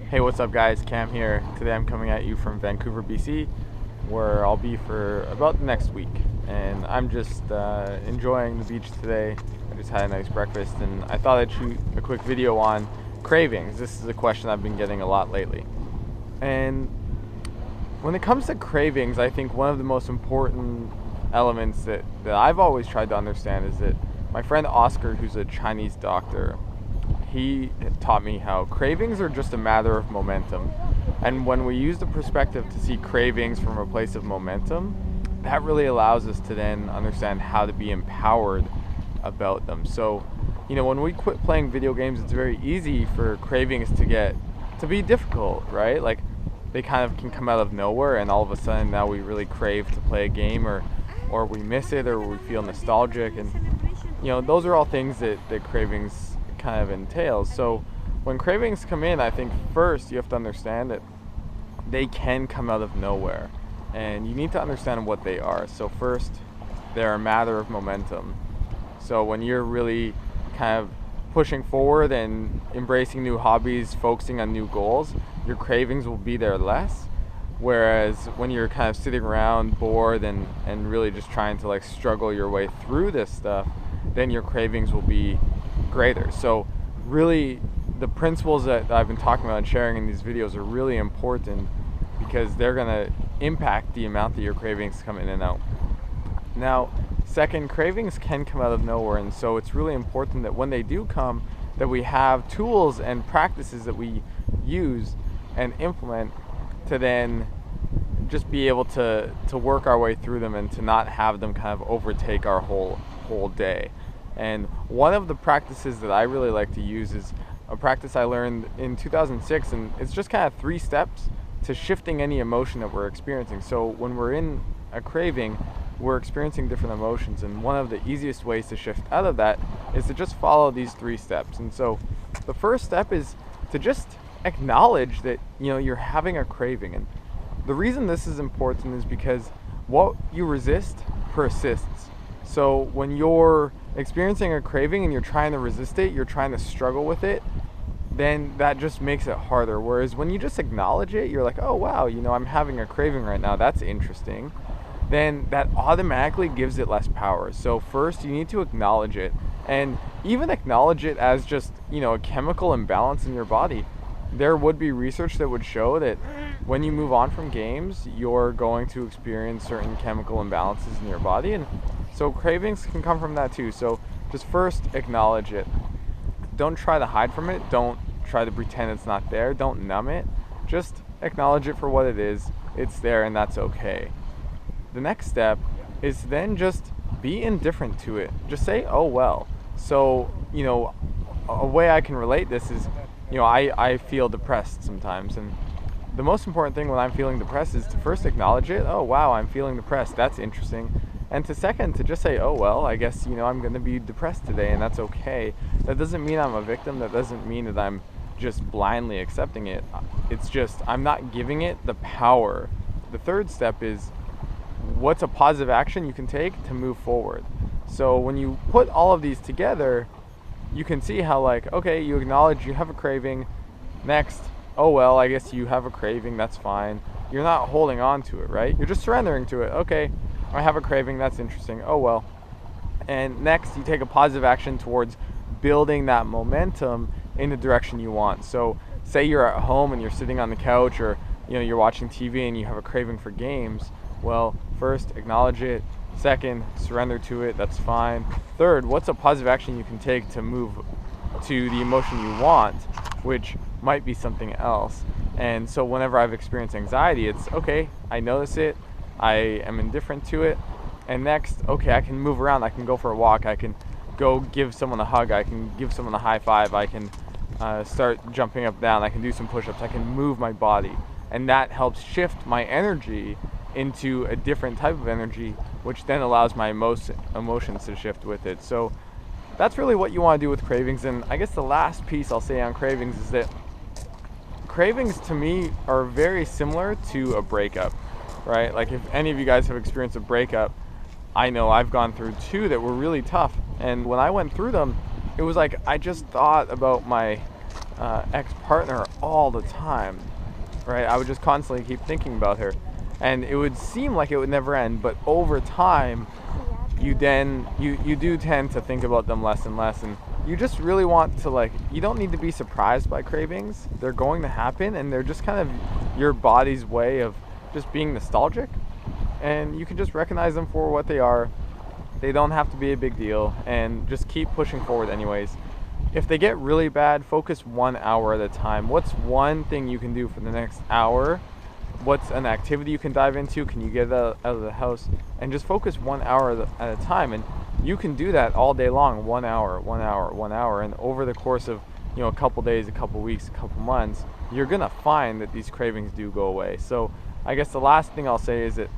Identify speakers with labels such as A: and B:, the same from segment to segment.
A: Hey, what's up guys? Cam here. Today I'm coming at you from Vancouver, BC, where I'll be for about the next week. And I'm just enjoying the beach today. I just had a nice breakfast and I thought I'd shoot a quick video on cravings. This is a question I've been getting a lot lately. And when it comes to cravings, I think one of the most important elements that I've always tried to understand is that my friend Oscar, who's a Chinese doctor, he taught me how cravings are just a matter of momentum. And when we use the perspective to see cravings from a place of momentum, that really allows us to then understand how to be empowered about them. So, when we quit playing video games, it's very easy for cravings to be difficult, right? Like, they kind of can come out of nowhere and all of a sudden now we really crave to play a game, or we miss it, or we feel nostalgic. And those are all things that cravings kind of entails. So when cravings come in, I think first you have to understand that they can come out of nowhere and you need to understand what they are. So first, they're a matter of momentum. So when you're really kind of pushing forward and embracing new hobbies, focusing on new goals, your cravings will be there less. Whereas when you're kind of sitting around bored and really just trying to struggle your way through this stuff, then your cravings will be greater. So really, the principles that I've been talking about and sharing in these videos are really important because they're going to impact the amount that your cravings come in and out. Now, second, cravings can come out of nowhere, and so it's really important that when they do come, that we have tools and practices that we use and implement to then just be able to work our way through them and to not have them kind of overtake our whole day. And one of the practices that I really like to use is a practice I learned in 2006, and it's just kind of 3 steps to shifting any emotion that we're experiencing. So when we're in a craving, we're experiencing different emotions, and one of the easiest ways to shift out of that is to just follow these 3 steps. And so the first step is to just acknowledge that you're having a craving. And the reason this is important is because what you resist persists. So when you're experiencing a craving and you're trying to resist it, you're trying to struggle with it, then that just makes it harder. Whereas when you just acknowledge it, you're like, oh wow, I'm having a craving right now, that's interesting, then that automatically gives it less power. So first you need to acknowledge it, and even acknowledge it as just a chemical imbalance in your body. There would be research that would show that when you move on from games, you're going to experience certain chemical imbalances in your body, and so cravings can come from that too. So just first acknowledge it. Don't try to hide from it. Don't try to pretend it's not there. Don't numb it. Just acknowledge it for what it is. It's there and that's okay. The next step is then just be indifferent to it. Just say, oh well. So, a way I can relate this is, I feel depressed sometimes, and the most important thing when I'm feeling depressed is to first acknowledge it. Oh wow, I'm feeling depressed. That's interesting. And to second, to just say, oh well, I guess I'm going to be depressed today, and that's okay. That doesn't mean I'm a victim. That doesn't mean that I'm just blindly accepting it. It's just I'm not giving it the power. The third step is, what's a positive action you can take to move forward? So when you put all of these together, you can see how okay, you acknowledge you have a craving. Next, oh well, I guess you have a craving, that's fine. You're not holding on to it, right? You're just surrendering to it. Okay, I have a craving, that's interesting, oh well. And next, you take a positive action towards building that momentum in the direction you want. So say you're at home and you're sitting on the couch, or you're watching TV and you have a craving for games. Well, first, acknowledge it. Second, surrender to it, that's fine. Third, what's a positive action you can take to move to the emotion you want, which might be something else. And so whenever I've experienced anxiety, it's okay, I notice it, I am indifferent to it, and next, okay, I can move around, I can go for a walk, I can go give someone a hug, I can give someone a high five, I can start jumping up down, I can do some push-ups, I can move my body, and that helps shift my energy into a different type of energy, which then allows my emotions to shift with it. So that's really what you want to do with cravings. And I guess the last piece I'll say on cravings is that cravings to me are very similar to a breakup, right? Like if any of you guys have experienced a breakup, I know I've gone through 2 that were really tough. And when I went through them, it was like I just thought about my ex-partner all the time, right? I would just constantly keep thinking about her, and it would seem like it would never end, but over time you do tend to think about them less and less, and you just really want to, like, you don't need to be surprised by cravings. They're going to happen, and they're just kind of your body's way of just being nostalgic, and you can just recognize them for what they are. They don't have to be a big deal, and just keep pushing forward anyways. If they get really bad, focus 1 hour at a time. What's one thing you can do for the next hour? What's an activity you can dive into? Can you get out of the house? And just focus 1 hour at a time. And you can do that all day long, 1 hour, 1 hour, 1 hour. And over the course of, a couple days, a couple weeks, a couple months, you're gonna find that these cravings do go away. So I guess the last thing I'll say is that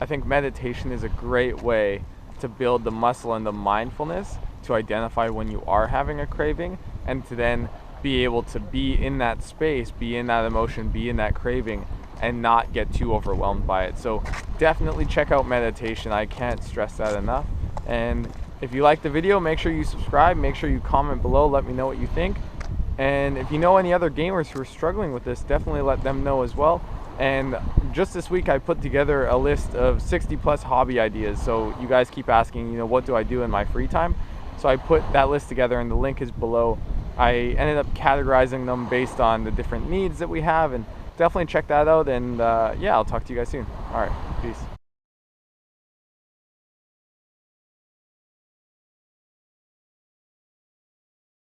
A: I think meditation is a great way to build the muscle and the mindfulness to identify when you are having a craving, and to then be able to be in that space, be in that emotion, be in that craving, and not get too overwhelmed by it. So definitely check out meditation. I can't stress that enough. And if you like the video, make sure you subscribe, make sure you comment below, let me know what you think. And if you know any other gamers who are struggling with this, definitely let them know as well. And just this week I put together a list of 60 plus hobby ideas. So you guys keep asking, what do I do in my free time? So I put that list together, and the link is below. I ended up categorizing them based on the different needs that we have, and definitely check that out. And yeah, I'll talk to you guys soon. All right, peace.